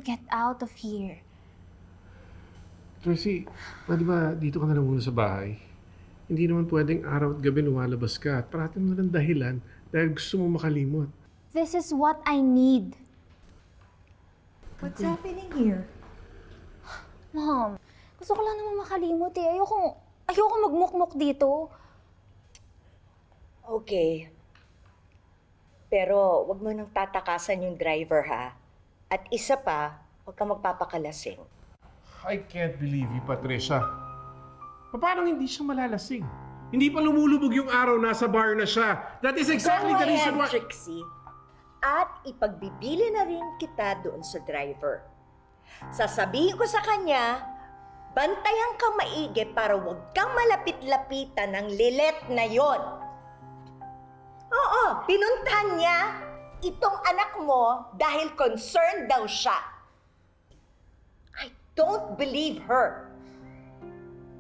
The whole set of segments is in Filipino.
get out of here. Tracy, pwede ba dito ka na lang muna sa bahay? Hindi naman pwedeng araw at gabi lumalabas ka at parating mo na lang dahilan dahil gusto mo makalimot. This is what I need. What's happening here? Mom, gusto ko lang naman makalimot eh. Ayoko magmukmuk dito. Okay. Pero wag mo nang tatakasan yung driver, ha? At isa pa, huwag kang magpapakalasing. I can't believe you, Patricia. Paano hindi siya malalasing? Hindi pa lumulubog yung araw, nasa bar na siya. That is exactly the reason why... Trixie. At ipagbibili na rin kita doon sa driver. Sasabihin ko sa kanya, bantayan kang maigi para huwag kang malapit-lapitan ng lilet na yon. Oo, pinuntahan niya itong anak mo dahil concerned daw siya. I don't believe her.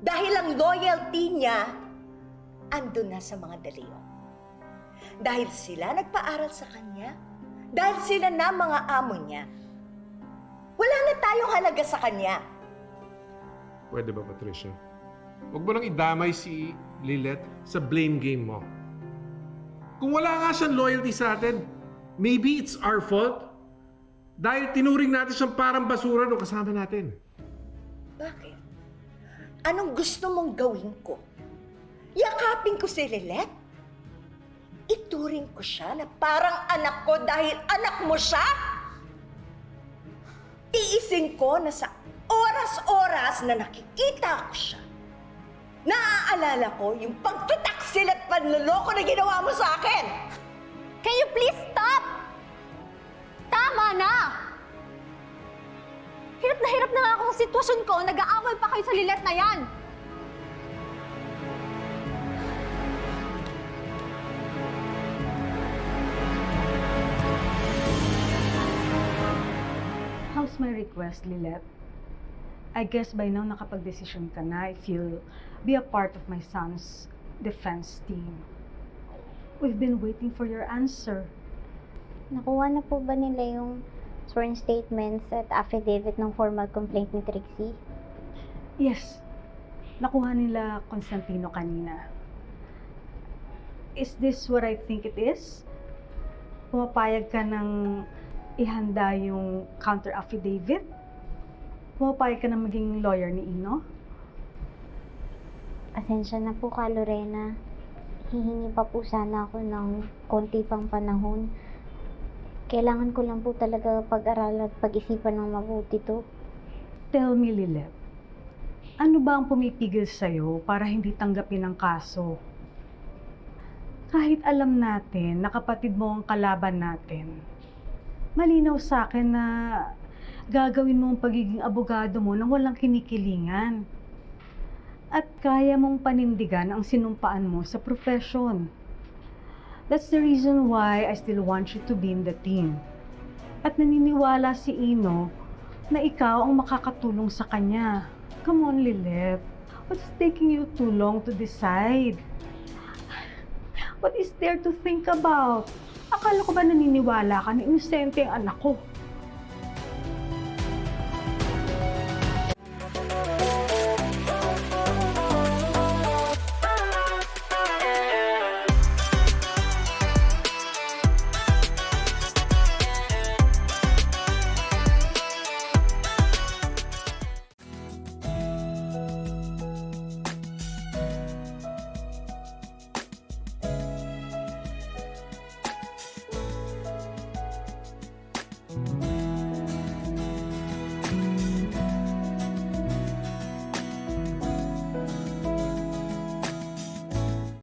Dahil ang loyalty niya andun na sa mga dalion. Dahil sila nagpaaral sa kanya, dahil sila na mga amo niya, wala na tayong halaga sa kanya. Pwede ba, Patricia? Huwag mo nang idamay si Lilet sa blame game mo. Kung wala nga siyang loyalty sa atin, maybe it's our fault. Dahil tinuring natin siyang parang basura nung kasama natin. Bakit? Anong gusto mong gawin ko? Yakapin ko si Lilet? Ituring ko siya na parang anak ko dahil anak mo siya? Tiisin ko na sa oras-oras na nakikita ko siya, naaalala ko yung pagtutaksil at panloloko na ginawa mo sa akin! Can you please stop? Tama na! Hirap na nga ako sa sitwasyon ko. Nag-aaway pa kayo sa lilet na yan. How's my request, Lilet? I guess by now nakapag-desisyon ka na if you'll be a part of my son's defense team. We've been waiting for your answer. Nakuha na po ba nila yung sworn statements at affidavit ng formal complaint ni Trixie? Yes, nakuha nila Constantino kanina. Is this what I think it is? Pumapayag ka ng ihanda yung counter affidavit? Pumapayag ka na maging lawyer ni Ino? Pasensya na po ka, Lorena. Hihingi pa po sana ako ng konti pang panahon. Kailangan ko lang po talaga pag-aralan at pag-isipan ng mabuti to. Tell me, Lilet, ano ba ang pumipigil sa'yo para hindi tanggapin ang kaso? Kahit alam natin na kapatid mo ang kalaban natin, malinaw sa akin na gagawin mo ang pagiging abogado mo nang walang kinikilingan. At kaya mong panindigan ang sinumpaan mo sa profession. That's the reason why I still want you to be in the team. At naniniwala si Ino na ikaw ang makakatulong sa kanya. Come on, Lilet. What's taking you too long to decide? What is there to think about? Akala ko ba naniniwala ka na inosente ang anak ko?